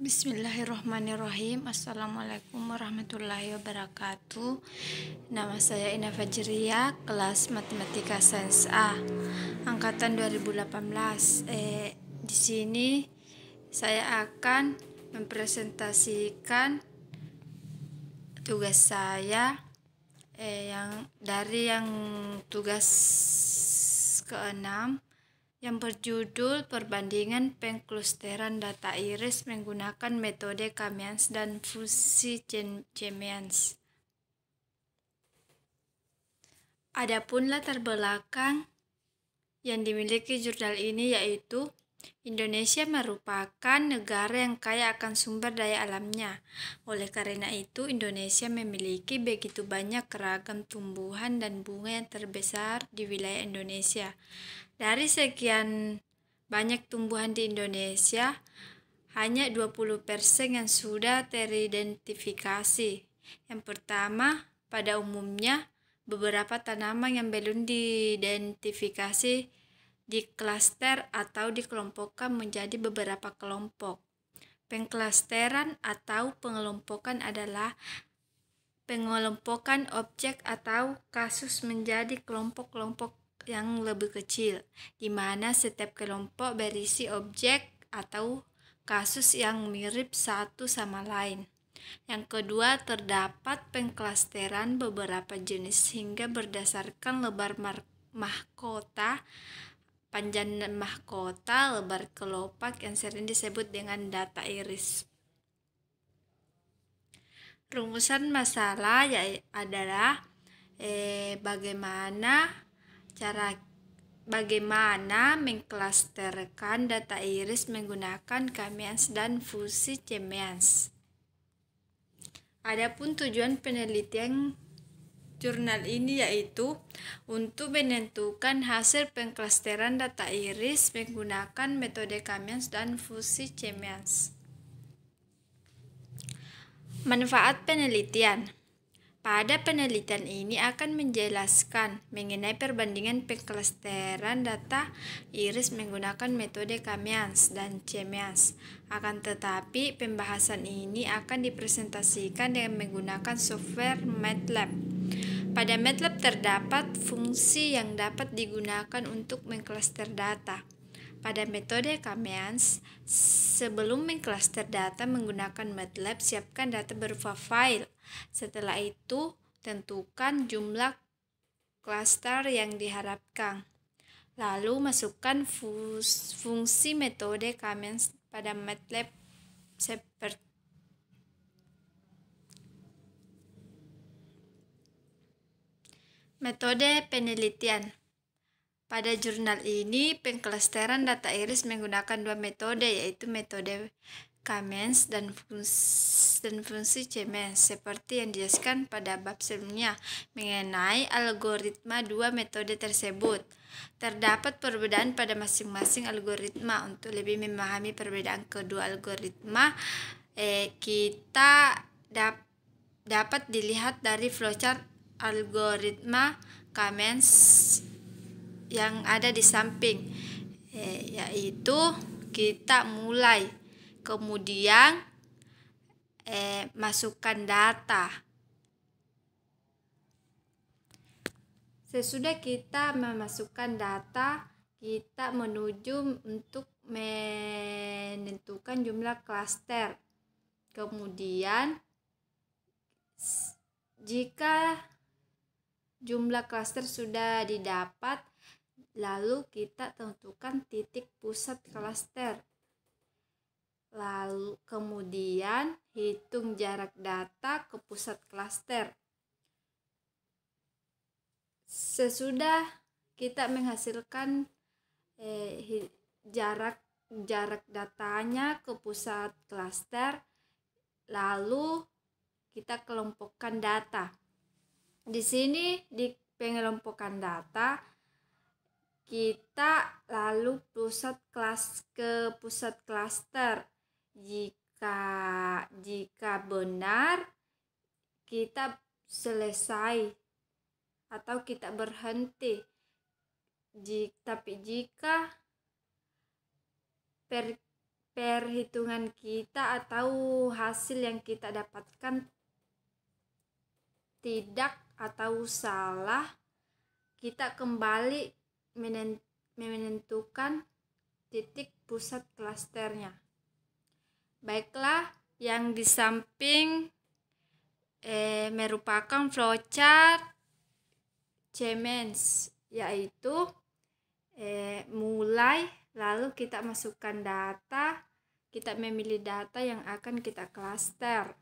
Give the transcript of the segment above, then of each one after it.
Bismillahirrahmanirrahim. Assalamualaikum warahmatullahi wabarakatuh. Nama saya Ina Fajriya, kelas Matematika Sains A, angkatan 2018. Di sini saya akan mempresentasikan tugas saya yang tugas ke-6 yang berjudul Perbandingan Pengklusteran Data Iris menggunakan metode Kamians dan fusi Chemians. Adapun latar belakang yang dimiliki jurnal ini yaitu Indonesia merupakan negara yang kaya akan sumber daya alamnya. Oleh karena itu, Indonesia memiliki begitu banyak keragam tumbuhan dan bunga yang terbesar di wilayah Indonesia. Dari sekian banyak tumbuhan di Indonesia, hanya 20% yang sudah teridentifikasi. Yang pertama, pada umumnya, beberapa tanaman yang belum diidentifikasi diklaster atau dikelompokkan menjadi beberapa kelompok. Pengklasteran atau pengelompokan adalah pengelompokan objek atau kasus menjadi kelompok-kelompok yang lebih kecil, di mana setiap kelompok berisi objek atau kasus yang mirip satu sama lain. Yang kedua, terdapat pengklasteran beberapa jenis hingga berdasarkan lebar mahkota, panjang mahkota, lebar kelopak yang sering disebut dengan data iris. Rumusan masalah adalah bagaimana mengklasterkan data iris menggunakan Kamians dan fusi Chemians. Adapun tujuan penelitian jurnal ini yaitu untuk menentukan hasil pengklasteran data iris menggunakan metode Kamians dan fusi Chemians. Manfaat penelitian. Pada penelitian ini akan menjelaskan mengenai perbandingan pengklasteran data iris menggunakan metode Kamians dan Chemians. Akan tetapi, pembahasan ini akan dipresentasikan dengan menggunakan software MATLAB. Pada MATLAB terdapat fungsi yang dapat digunakan untuk mengklaster data. Pada metode Kamians, sebelum mengklaster data menggunakan MATLAB, siapkan data berupa file. Setelah itu, tentukan jumlah klaster yang diharapkan. Lalu masukkan fungsi metode Kamians pada MATLAB seperti metode penelitian. Pada jurnal ini, pengklasteran data iris menggunakan dua metode, yaitu metode Kamians dan fungsi Chemians, seperti yang dijelaskan pada bab sebelumnya mengenai algoritma dua metode tersebut. Terdapat perbedaan pada masing-masing algoritma. Untuk lebih memahami perbedaan kedua algoritma, kita dapat dilihat dari flowchart algoritma Kamians yang ada di samping, yaitu kita mulai, kemudian masukkan data. Sesudah kita memasukkan data, kita menuju untuk menentukan jumlah klaster. Kemudian jika jumlah klaster sudah didapat, lalu kita tentukan titik pusat klaster. Lalu kemudian hitung jarak data ke pusat klaster. Sesudah kita menghasilkan jarak datanya ke pusat klaster, lalu kita kelompokkan data. Di sini di pengelompokan data, kita lalu ke pusat klaster. Jika benar, kita selesai atau kita berhenti. Tapi jika perhitungan kita atau hasil yang kita dapatkan tidak atau salah, kita kembali menentukan titik pusat klasternya. Baiklah, yang di samping merupakan flowchart Siemens, yaitu mulai, lalu kita masukkan data, kita memilih data yang akan kita klaster,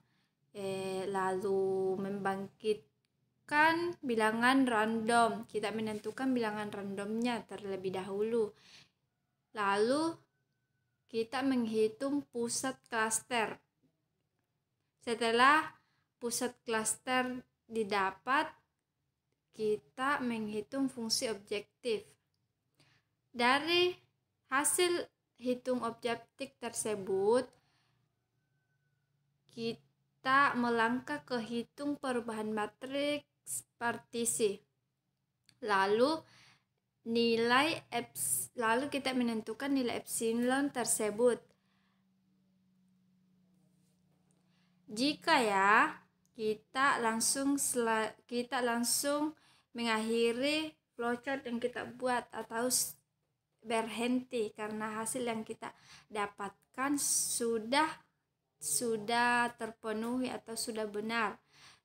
lalu membangkitkan bilangan random, kita menentukan bilangan randomnya terlebih dahulu, lalu kita menghitung pusat klaster. Setelah pusat klaster didapat, kita menghitung fungsi objektif. Dari hasil hitung objektif tersebut, kita melangkah ke hitung perubahan matriks partisi. Lalu kita menentukan nilai epsilon tersebut. Jika kita langsung mengakhiri flowchart yang kita buat atau berhenti karena hasil yang kita dapatkan sudah terpenuhi atau sudah benar.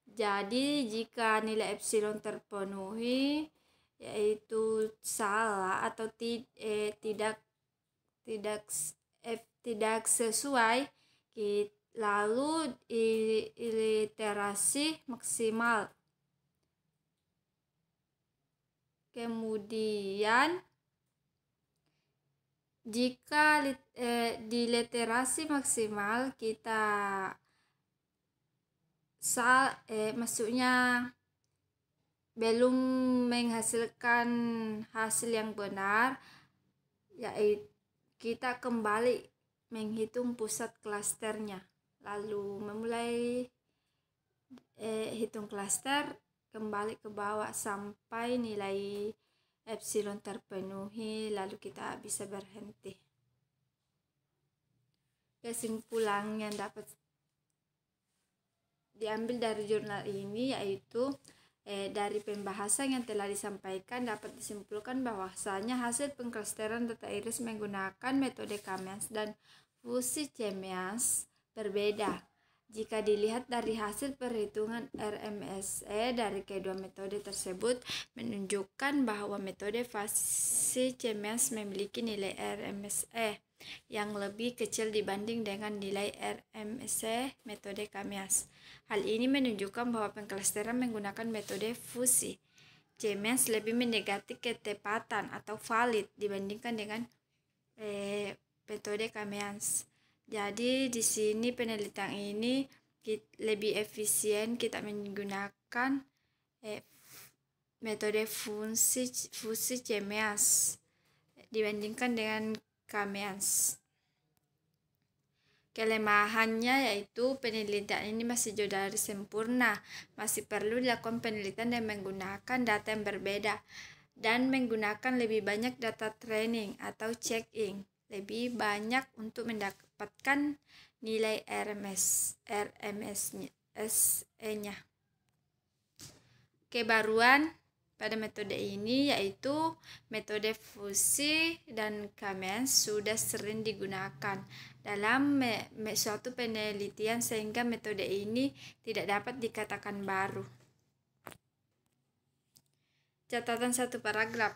Jadi jika nilai epsilon terpenuhi, yaitu salah atau tidak sesuai, lalu iterasi maksimal. Kemudian jika di literasi maksimal kita maksudnya belum menghasilkan hasil yang benar, yaitu kita kembali menghitung pusat klasternya, lalu memulai hitung klaster, kembali ke bawah sampai nilai epsilon terpenuhi, lalu kita bisa berhenti. Kesimpulan yang dapat diambil dari jurnal ini yaitu dari pembahasan yang telah disampaikan dapat disimpulkan bahwasanya hasil pengklasteran data iris menggunakan metode K-means dan fusi C-means berbeda. Jika dilihat dari hasil perhitungan RMSE dari kedua metode tersebut menunjukkan bahwa metode fusi C-means memiliki nilai RMSE yang lebih kecil dibanding dengan nilai RMSE metode K-means. Hal ini menunjukkan bahwa pengklasteran menggunakan metode fusi C-means lebih mendekati ketepatan atau valid dibandingkan dengan metode K-means. Jadi di sini penelitian ini lebih efisien kita menggunakan metode fusi C-means dibandingkan dengan K-means. Kelemahannya yaitu penelitian ini masih jauh dari sempurna, masih perlu dilakukan penelitian yang menggunakan data yang berbeda dan menggunakan lebih banyak data training atau check-in lebih banyak untuk mendapatkan nilai RMSE-nya. Kebaruan pada metode ini yaitu metode fusi dan K-means sudah sering digunakan dalam suatu penelitian sehingga metode ini tidak dapat dikatakan baru. Catatan satu paragraf.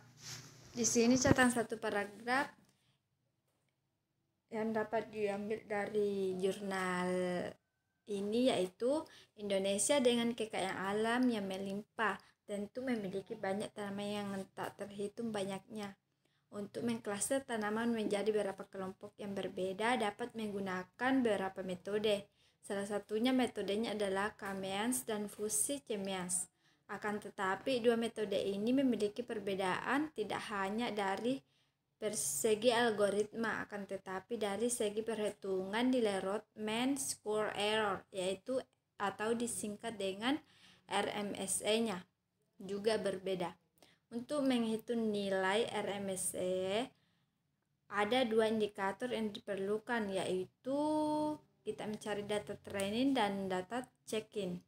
Di sini catatan satu paragraf yang dapat diambil dari jurnal ini yaitu Indonesia dengan kekayaan alam yang melimpah tentu memiliki banyak tanaman yang tak terhitung banyaknya. Untuk mengklaster tanaman menjadi beberapa kelompok yang berbeda dapat menggunakan beberapa metode. Salah satunya metodenya adalah K-means dan fusi C-means. Akan tetapi dua metode ini memiliki perbedaan tidak hanya dari persegi algoritma, akan tetapi dari segi perhitungan nilai Rotman score error, yaitu atau disingkat dengan RMSE-nya juga berbeda. Untuk menghitung nilai RMSE ada 2 indikator yang diperlukan, yaitu kita mencari data training dan data check-in.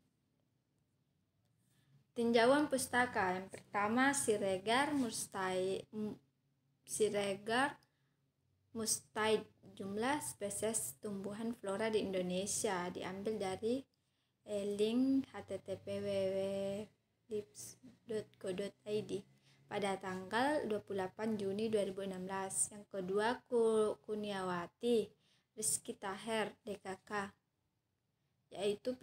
Tinjauan pustaka yang pertama Siregar Mustaid, jumlah spesies tumbuhan flora di Indonesia, diambil dari link http://www.lips.go.id pada tanggal 28 Juni 2016. Yang kedua Kuniawati Rizky Taher, DKK, yaitu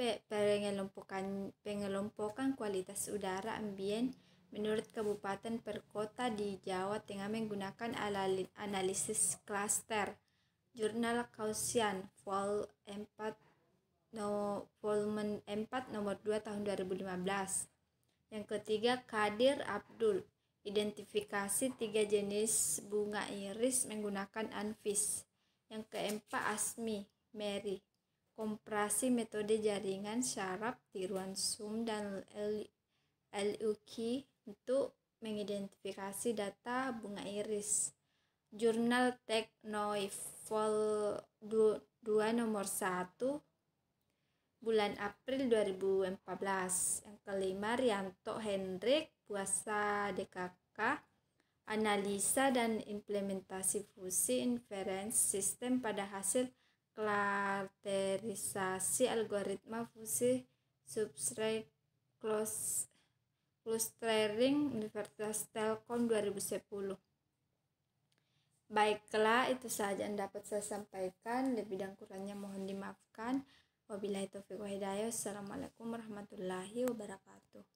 pengelompokan kualitas udara ambien menurut kabupaten per kota di Jawa Tengah menggunakan analisis klaster. Jurnal Kausian Volume 4 nomor 2 tahun 2015. Yang ketiga Kadir Abdul, identifikasi 3 jenis bunga iris menggunakan ANFIS. Yang keempat Asmi Mary, komparasi metode jaringan syaraf, tiruan Zoom dan LUQ untuk mengidentifikasi data bunga iris. Jurnal Teknoif Vol 2 nomor 1 bulan April 2014. Yang kelima Rianto Hendrik Puasa, DKK, analisa dan implementasi fusi inference sistem pada hasil klasterisasi algoritma fusi substrate clustering Universitas Telkom 2010. Baiklah, itu saja yang dapat saya sampaikan. Lebih dan kurangnya mohon dimaafkan. Wabillahi taufiq wa hidayah. Assalamualaikum warahmatullahi wabarakatuh.